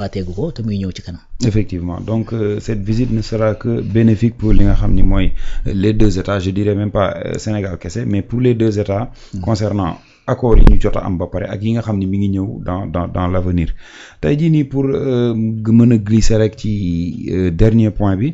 waateegu ko te muy ñëw ci kanam. Effectivement donc cette visite ne sera que bénéfique pour li nga xam ni mooy les deux États je dirais même pas Sénégal kese mais pour les deux États concernant accords yi ñu jot a am ba pare ak yi nga xam ni mi ngi ñëw dans l'avenir tey jii nii pour mën a glisser rek ci dernier point bi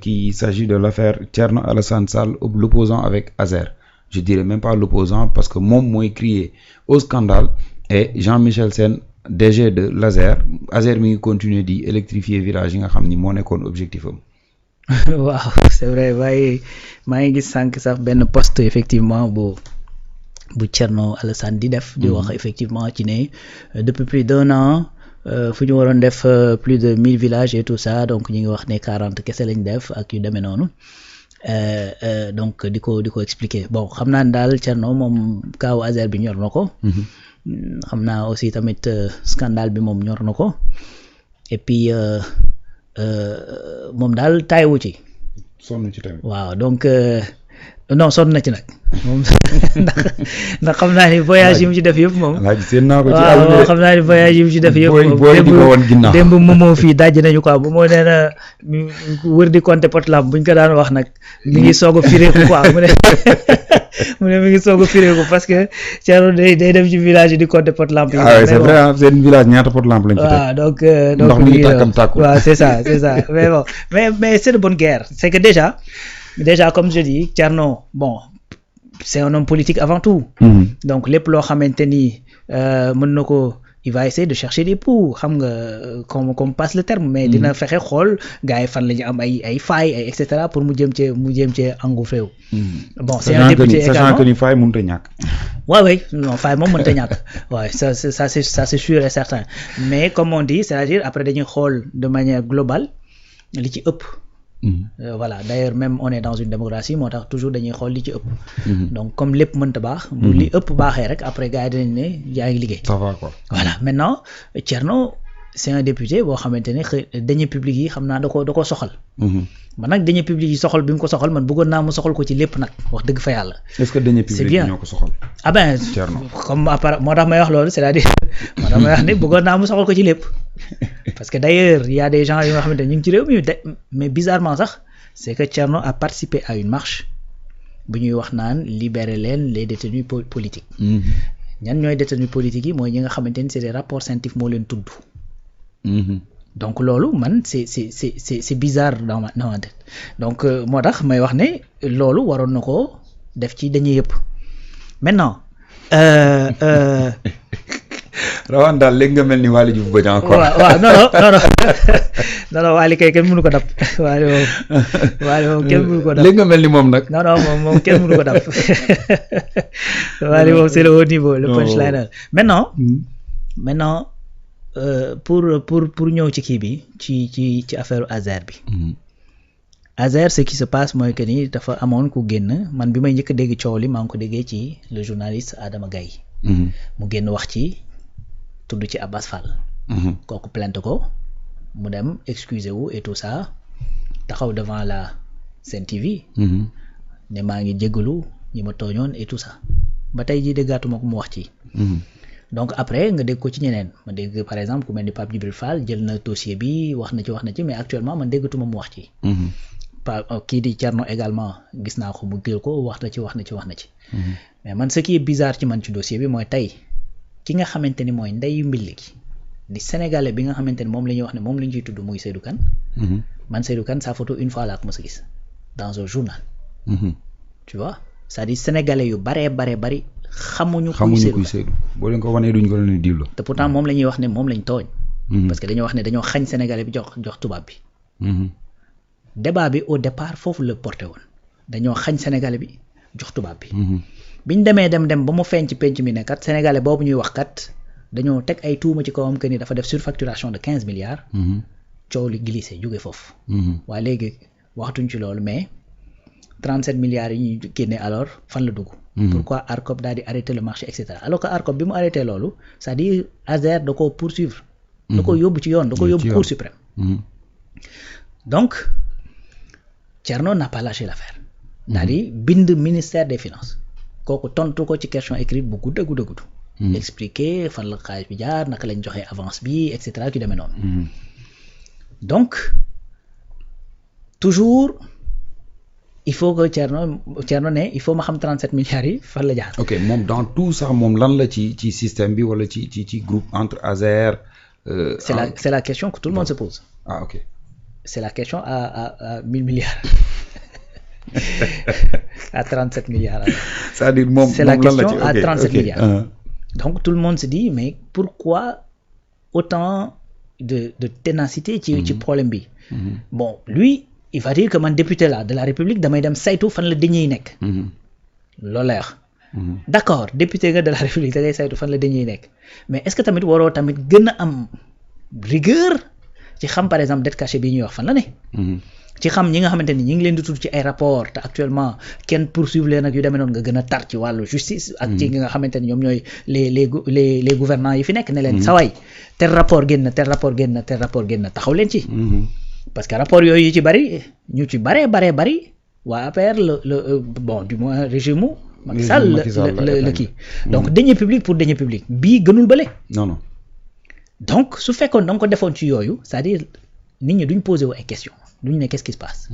qu'il s'agit de l'affaire Thierno Alassane Sall l'opposant avec Azer je dirais même pas l'opposant parce que moom mooy crier au scandale et Jean-Michel Sène DG de l'Azer mi ngi continuer di électrifier village yi nga xam ni moo nekkoon objectif am. waaw c'est vrai maa ngi gis sànq sax benn post effectivement bu Thierno Alassane di def. di wax effectivement ci ne depuis plus d'1 an fu ñu waroon def plus de 1000 villages et tout ça donc ñu ngi wax ne 40 kese lañ def ak yu demee noonu donc di ko expliquer bon xam naa ne daal Thierno moom kaawu Azer bi ñor na ko. xam naa aussi tamit scandale bi moom ñor na ko et puis moom daal taayiwu ci. sonn ci tamit. waaw donc non sonn na ci nag moom ndax xam naa ni voyage yi mu ci def yëpp moom. laaj seen naa ko ci waaw xam naa ni voyage yi mu ci def yëpp moom démb moomoo fii daj nañu quoi bu moo nee na wër di compter potlam buñ ko daan wax nag mi ngi soog a firéeku quoi mu ne mi ngi soog a firéeku parce que Thierno day dem ci village yi di compter potlamp yi. ah c'est vrai seen village ñaata potlamp lañ ci teg. waaw donc ndox mi ngi tàkkam tàkkul. waaw c'est ça mais bon mais c'est de bonne guerre c'est que déjà comme je dis Thierno bon c'est un homme politique avant tout. Donc lépp loo xamante ni mën na ko il va essayer de chercher des poux xam nga comme passe le terme. mais dina fexe xool gars yi fan la ñu am ay failles et cetera pour mu jëm cee engouffré wu. bon c'est un député également sachant que ni faille mënut a ñàkk. waaw non faille moom mënut a ñàkk waaw ça c'est sûr et certain mais comme on dit c'est-à-dire après dañuy xool de manière globale li ci ëpp. Voilà d'ailleurs même on est dans une démocratie moo tax toujours dañuy xool li ci ëpp. Donc comme lépp mënta baax. bu li ëpp baaxee rek après gars yi dinañ ne yaa ngi liggéey. ça va quoi. Voilà maintenant Thierno c'est un député boo xamante ne deniers publics yi xam naa da ko soxal. man nag deniers publics yi soxal bi mu ko soxal man bëggoon naa mu soxal ko ci lépp nag wax dëgg fa yàlla. est-ce que deniers publics yi ñoo ko soxal. ah ben comme après moo tax may wax loolu c'est-à-dire moo tax may wax ne bëggoon naa mu soxal ko ci lépp. Parce que d'ailleurs il y a des gens yoo xamante ne ñu ngi ci réew mi mais bizarrement sax c'est que Thierno a participé à une marche bu ñuy wax naan libérer leen les détenus politiques. ñan ñooy détenus politiques yi mooy ñi nga xamante ni c'est des rapports scientifiques moo leen tudd. Donc loolu man c'est bizarre dans ma tête donc moo tax may wax ne loolu waroon na ko def ci dañuy yëpp maintenant. Rawane daal léegi nga mel ni Waly Diouf Bodian quoi. waaw non Waly kay kenn mënu ko dab Waly moom kenn mënu ko dab. léegi nga mel ni moom nag. non moom kenn mënu ko dab Waly moom c'est le haut niveau le punchliner. Maintenant pour ñëw ci kii bi ci affaire Azer bi. Azer ce qui se passe mooy que ni dafa amoon ku génn man bi may njëkk a dégg coow li maa ngi ko déggee ci le journaliste Adama Gaye. mu génn wax ci. tudd ci Abbas Fall. kooku plainte ko mu dem excuser wu et tout ça taxaw devant la Sen TV. ne maa ngi jéggalu ñi ma tooñoon et tout ça ba tey jii déggaatuma ko mu wax ci. Donc après nga dégg ko ci ñeneen ma dégg par exemple ku mel ni Pape Djibril Fall jël na dossier bi wax na ci mais actuellement man déggatuma mu wax ci. Kii di Thierno également gis naa ko mu jël ko wax na ci. Mais man ce qui est bizarre ci man ci dossier bi mooy tey. ki nga xamante ni mooy ndeyu mbilli gi di sénégalais bi nga xamante ni moom la ñuy wax ne moom la ñu ciy tudd muy Seydou Kane. Man Seydou Kane sa photo une fois laa ko mës a gis dans un journal. Tu vois c'est-à-dire sénégalais yu bari xamuñu kuy Seydou boo leen ko wanee duñ ko leen diw la. te pourtant moom la ñuy wax ne moom lañ tooñ. parce que dañoo wax ne dañoo xañ sénégalais bi jox tubaab bi. Débat bi au départ foofu la porté woon dañoo xañ sénégalais bi jox tubaab bi. biñ demee dem ba mu feeñ ci penc mi ne kat sénégalais boobu ñuy wax kat dañoo teg ay tuuma ci kawam que ni dafa def surfacturation de 15 milliards. coow li glissé jóge foofu. waaye léegi waxatuñ ci loolu mais 37 milliards yi ñuy génne alors fan la dugg. Pourquoi ARCOP daal di arrêter le marché et cetera alors que ARCOP bi mu arrêté loolu c'est-à-dire Azer da koo poursuivre. da ko yóbbu ci yoon da ko yóbbu Cour suprême. Donc Thierno n'a pas lâché l'affaire. daal di bind ministère des finances. kooku tontu ko ci question écrite bu gudd. expliquer fan la xaalis bi jaar naka lañ joxee avance bi et cetera ki demee noonu. Donc toujours il faut que Thierno ne il faut ma xam 37 milliards yi fan la jaar. ok moom dans tout sax moom lan la ci système bi wala ci groupe entre Azer. C'est la question que tout le monde se pose. Ah ok. C'est la question à 1000 milliards. À 37 milliards. C'est-à-dire moom c'est la question à 37 okay. milliards. Donc tout le monde se dit mais pourquoi autant de ténacité ci problème bi. Bon lui il va dire que man député là de la République damay dem saytu fan la deniers yi nekk. Loolu lay wax. D'accord député nga de la République da ngay saytu fan la deniers yi nekk mais est-ce que tamit waroo tamit gën a am rigueur ci xam par exemple dette cachée bi ñuy wax fan la ne. ci xam ñi nga xamante ni ñi ngi leen di tudd ci ay rapport te actuellement kenn poursuivre leen ak yu demee noonu nga gën a tar ci wàllu justice. ak ci nga xamante ni ñoom ñooy les gouvernants yi fi nekk ne leen saway tel rapport génn taxaw leen ci. Parce que rapport yooyu yu ci bari ñu ci bari waa APR bon du moins régime Macky Sall la kii donc deniers publics pour deniers publics bii gënul bële. non. Donc su fekkoon da nga ko defoon ci yooyu c'est-à-dire nit ñi duñ poser wu ay questions duñ ne qu'est-ce qui se passe.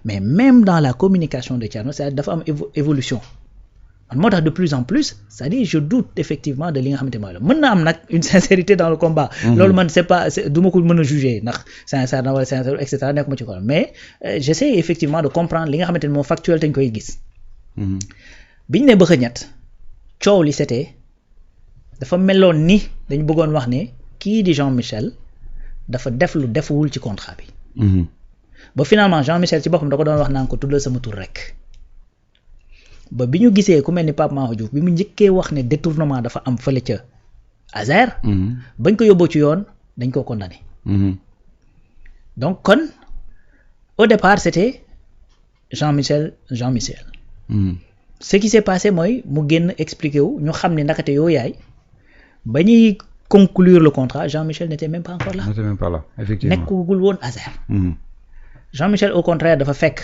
Mais même dans la communication de Thierno c'est-à-dire dafa am évolution man moo tax de plus en plus c'est-à-dire je doute effectivement de li nga xamante mooy la mën na am nag une sincérité dans le combat. Loolu man c'est pas du ma ko mën a juger ndax sincère na wala sincère et cetera nekk ma ci ko mais j'essaie effectivement de comprendre li nga xamante ne moo factuel te ñu koy gis. biñ ne bëgg a ñett coow li c'était dafa meloon ni dañu bëggoon wax ne kii di Jean-Michel dafa def lu defuwul ci contrat bi. Ba finalement Jean-Michel ci boppam da ko doon wax naan ko tuddal sama tur rek. Ba bi ñu gisee ku mel ni Pape Mahawa Diouf bi mu njëkkee wax ne détournement dafa am fële ca Azer. bañ ko yóbboo ci yoon dañ koo condamné. Donc kon au départ c'était Jean-Michel. Ce qui s'est passé mooy mu génn expliqué wu ñu xam ne ndakate yoo yaay ba ñuy conclure le contrat Jean-Michel n'était même pas encore là. N'était même pas là effectivement nekkugul woon Azer. Jean-Michel au contraire dafa fekk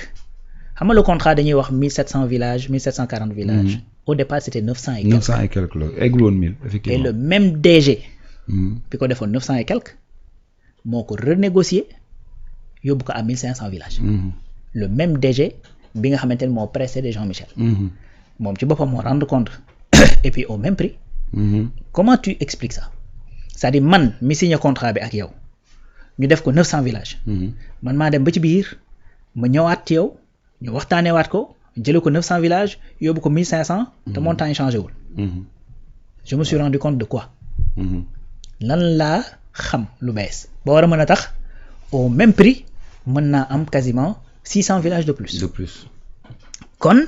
xam nga le contrat dañuy wax 1700 villages 1740 villages. Au départ c'était 900 et quelques. 900 et quelques la eggul woon 1000 effectivement. Et le même DG. bi ko defoon 900 et quelques moo ko renégocier yóbbu ko à 1500 villages. Le même DG bi nga xamante ne moo précédé Jean-Michel. moom ci boppam moo rendre compte et puis au même prix. Comment tu expliques ça c'est-à-dire man mi signé contrat bi ak yow ñu def ko 900 villages. man maa dem ba ci biir ma ñëwaat ci yow ñu waxtaanee waat ko jëlee ko 900 villages yóbbu ko 1500. te montant yi changé wul. Je me suis rendu compte de quoi. lan laa xam lu bees ba war a mën a tax au même prix mën naa am quasiment 600 villages de plus. Kon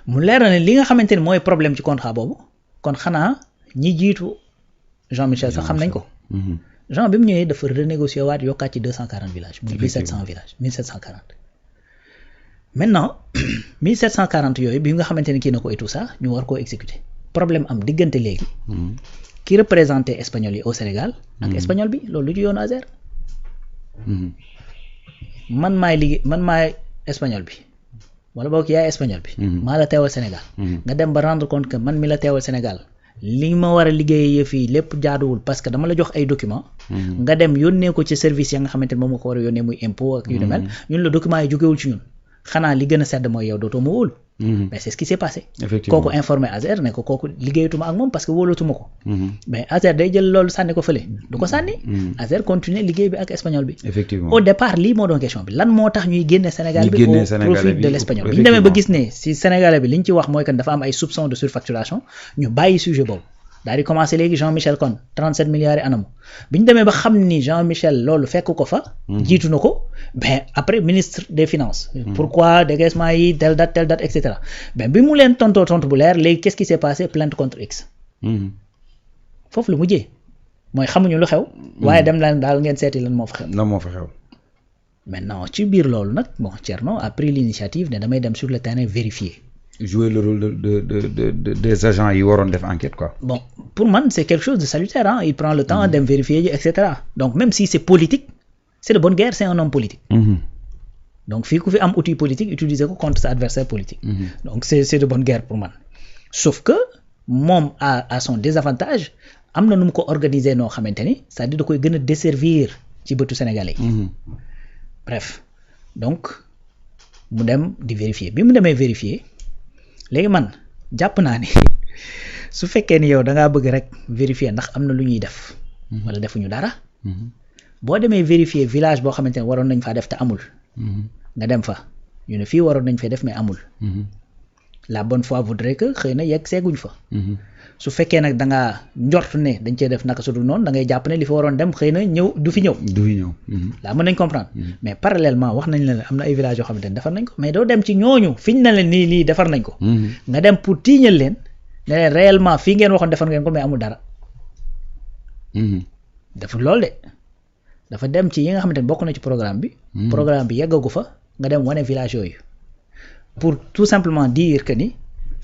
mu leer na ne li nga xamante ni mooy problème ci contrat boobu kon xanaa ñi jiitu Jean-Michel sax xam nañ ko. Jean bi mu ñëwee dafa renégocier waat yokkaat ci 240 villages. muy 1700 villages 1740. Maintenant 1740 yooyu bi nga xamante ni kii na ko et tout ça ñu war koo exécuter problème am diggante léegi. ki représenté espagnol yi au Sénégal. ak espagnol bi loolu lu ci yoonu Azer. man maay espagnol bi. wala boog yaay espagnol bi. maa la teewal Sénégal. nga dem ba rendre compte que man mi la teewal Sénégal li ma war a liggéeyee fii lépp jaaduwul parce que dama la jox ay documents. nga dem yónnee ko ci service ya nga xamante ne moom nga ko war a yónnee muy impôt ak yu demel ñun la documents yi jógewul ci ñun xanaa li gën a sedd mooy yow dootoo ma wóolu. Mais c'est ce qui s'est passé. Effectivement kooku informé Azer ne ko kooku liggéeyatuma ak moom parce que wóolatuma ko. Mais Azer day jël loolu sànni ko fële. du ko sànni. Azer continuer liggéey bi ak espagnol bi. Effectivement au départ lii moo doon question bi lan moo tax ñuy génne Sénégal bi au profit de l'espagnol bi ñu demee ba gis ne si Sénégalais bi li ñu ci wax mooy que dafa am ay soupçons de surfacturation ñu bàyyi sujet boobu daal di commencé léegi Jean-Michel kon 37 milliards yi anamu bi ñu demee ba xam ni Jean-Michel loolu fekk ko fa. jiitu na ko ben après ministre des finances. Pourquoi décaissement yi telle date et cetera ben bi mu leen tontu bu leer léegi qu'est-ce qui s'est passé plainte contre X. foofu lu mujjee mooy xamuñu lu xew. waaye dem leen daal ngeen seeti lan moo fa xew. Maintenant ci biir loolu nag bon Thierno a pris l'initiative ne damay dem sur le terrain vérifier. Jouer le rôle des agents yi waroon def enquête quoi. Bon pour man c'est quelque chose de salutaire hein il prend le temps dem vérifier et cetera donc même si c'est politique c'est de bonne guerre c'est un homme politique. Donc fii ku fi am outil politique utiliser ko contre sa adversaire politique. Donc c'est de bonne guerre pour man sauf que moom à son désavantage am na nu mu ko organiser noo xamante ni c'est-à-dire da koy gën a desservir ci bëtu sénégalais yi. Bref donc mu dem di vérifier bi mu demee vérifier léegi man jàpp naa ni su fekkee ni yow da ngaa bëgg rek vérifier ndax am na lu ñuy def. wala defuñu dara. boo demee vérifier village boo xamante ne waroon nañ faa def te amul. nga dem fa ñu ne fii waroon nañ fee def mais amul. La bonne foi voudrait que xëy na yegg seeguñ fa. su fekkee nag da ngaa njort ne dañ cee def naka su dul noonu da ngay jàpp ne li fa waroon dem xëy na ñëw du fi ñëw. laa mën nañ comprendre. mais parallèlement wax nañ la am na ay villages yoo xamante ne defar nañ ko mais doo dem ci ñooñu fiñ na leen nii lii defar nañ ko. nga dem pour tiiñal leen ne leen réellement fii ngeen waxoon defar ngeen ko mais amul dara. deful loolu de dafa dem ci yi nga xamante ne bokk na ci programme bi. programme bi yeggagu fa nga dem wane village yooyu. pour tout simplement dire que ni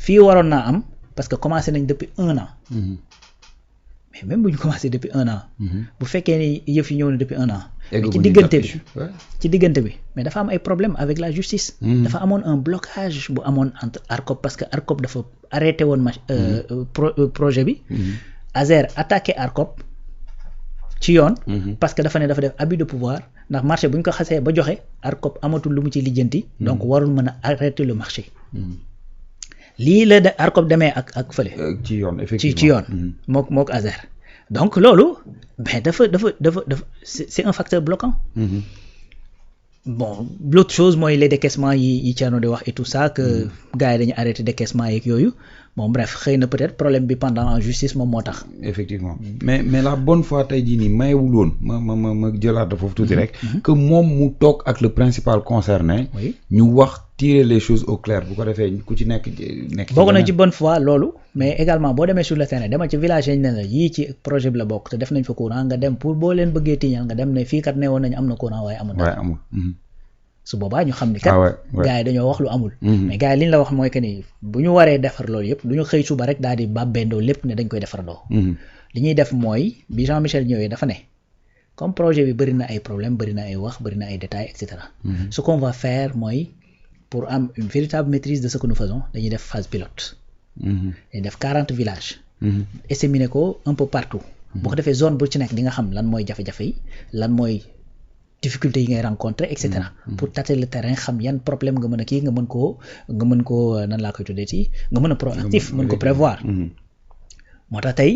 fii waroon naa am parce que commencé nañ depuis 1 an. mais même bu ñu commencé depuis 1 an. bu fekkee ni yëf yi ñëw na depuis 1 an. mais ci diggante bi mais dafa am ay problème avec la justice. dafa amoon un blocage bu amoon entre ARCOP parce que ARCOP dafa arrêté woon projet bi. ASER attaqué ARCOP ci yoon. parce que dafa ne dafa def abus de pouvoir ndax marché bu ñu ko xasee ba joxe ARCOP amatul lu mu ci lijjanti. donc warul mën a arrêter le marché. lii la de ARCOP demee ak fële. ci yoon effectivement ci yoon. mook ASER. donc loolu mais dafa c'est un facteur bloquant. bon l'autre chose mooy les décaissements yi Thierno di wax et tout ça que gars yi dañu arrêté décaissement yeeg yooyu bon bref xëy na peut-être problème bi pendant en justice moom moo tax. effectivement mais la bonne foi tey jii nii mayewul woon ma jëlaat foofu tuuti rek. que moom mu toog ak le principal concerné. ñu wax tirer les choses au clair bu ko defee ku ci nekk. bokk na ci bonne foi loolu mais également boo demee sur le terrain demal ci village yi ñu ne la yii ci projet bi la bokk te def nañ fa courant nga dem pour boo leen bëggee tiñal nga dem ne fii kat ne woon nañu am na courant waaye amul. su boobaa ñu xam ni kat. gars yi dañoo wax lu amul. mais gars yi li ñu la wax mooy que ni bu ñu waree defar loolu yëpp du ñu xëy suba rek daal di bàbbeendoo lépp ne dañ koy defarandoo. li ñuy def mooy bi Jean-Michel ñëwee dafa ne comme projet bi bëri na ay problème bëri na ay wax bëri na ay détails et cetera. ce qu'on va faire mooy pour am une véritable maîtrise de ce que nous faisons dañuy def phase pilote. dañuy def 40 villages. disséminer ko un peu partout. bu ko defee zone bu ci nekk di nga xam lan mooy jafe-jafe yi lan mooy difficultés yi ngay rencontrer et cetera. pour tâter le terrain xam yan problème nga mën a kii nga mën koo nan laa koy tuddee ci nga mën a proactif mën ko prévoir. moo tax tey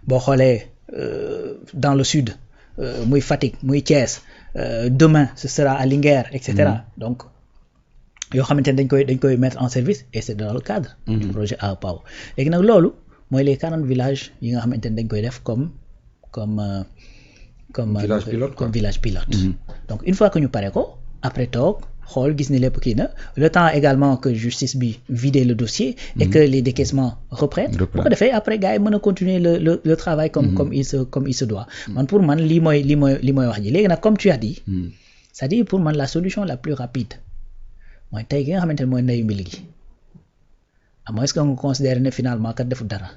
boo xoolee dans le sud muy Fatick muy Thiès demain ce sera à Linguère et cetera donc yoo xamante ne dañ koy mettre en service et c'est dans le cadre du projet AEPAO léegi nag loolu mooy les 40 villages yi nga xamante ne dañ koy def comme village pilote. donc une fois que ñu pare ko après toog xool gis ni lépp kii na le temps également que justice bi vider le dossier et que les décaissements reprennent bu ko defee après gars yi mën a continuer le travail comme il se doit man pour man lii mooy wax ji léegi nag comme tu as dit c'est-à-dire pour man la solution la plus rapide mooy tey ki nga xamante ne mooy ndeyu mbili gi à moins que nga considérer ne finalement kat deful dara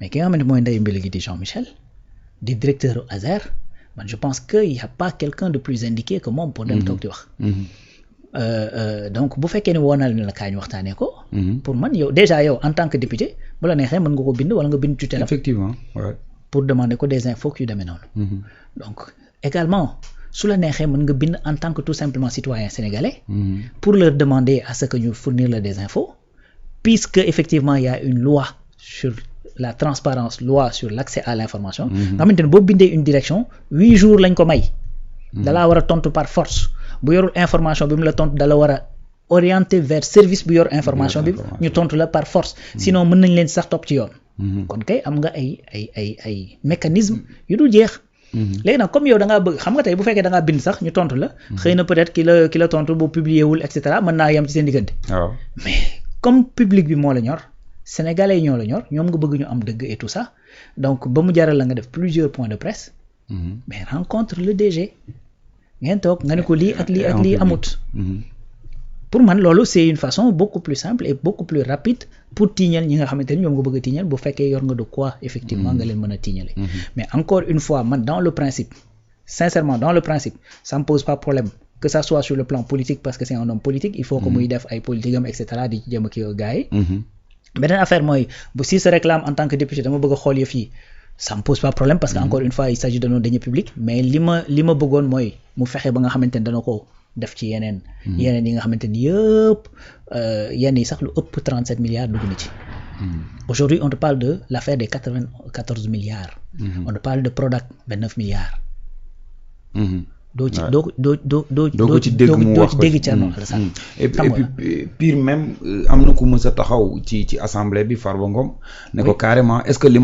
mais ki nga xamante ne mooy ndeyu mbili gi di Jean-Michel di directeur ASER man je pense que il y a pas quelqu'un de plus indiqué que moom pour dem toog di wax donc bu fekkee ne woo na la kaay ñu waxtaanee ko pour man yow déjà yow en tant que député bu la neexee mën nga ko bind wala nga bind tutelle effectivement ouais. pour demander ko des infos yu demee noonu donc également su la neexee mën nga bind en tant que tout simplement citoyen sénégalais pour leur demander à ce que ñu fournir la des infos puisque effectivement il y a une loi sur la transparence loi sur l'accès à l'information nga xamante ne boo bindee une direction 8 jours lañ ko may dalaa war a tontu par force bu yorul information bi mu la tontu dala war a orienter vers service bu yor information bi ñu tontu la par force sinon mën nañ leen sax topp ci yoon kon kay am nga ay mécanisme yu dul jeex léegi nag comme yow da ngaa bëgg xam nga tey bu fekkee da ngaa bind sax ñu tontu la xëy na peut-être ki la tontu boo publier wul et cetera mën naa yem ci seen diggante mais comme public bi moo la ñor sénégalais yi ñoo la ñor ñoom nga bëgg ñu am dëgg et tout ça donc ba mu jaral la nga def plusieurs points de presse mais rencontre le DG ngeen toog nga ne ko lii ak lii amut pour man loolu c'est une façon beaucoup plus simple et beaucoup plus rapide pour tiiñal ñi nga xamante ni ñoom nga bëgg a tiiñal bu fekkee yor nga de quoi effectivement nga leen mën a tiiñale mais encore une fois man dans le principe sincèrement dans le principe ça me pose pas problème que ça soit sur le plan politique parce que c'est un homme politique il faut que muy def ay politique am et cetera di ci jëm ak gars yi beneen affaire mooy bu si se réclame en tant que député dama bëgg a xool yëf yi ça me pose pas problème parce que encore une fois il s'agit de nos deniers publics mais li ma bëggoon mooy mu fexe ba nga xamante ni dana ko def ci yeneen yi nga xamante ni yëpp yenn yi sax lu ëpp 37 milliards dugg na ci. Aujourd'hui on te parle de l'affaire des 94 milliards. On te parle de Prodac 29 milliards. doo ci dégg Thierno Alassane. et puis pire même am na ku mës a taxaw ci assemblée bi Farba Ngom ne ko carrément est-ce que li ma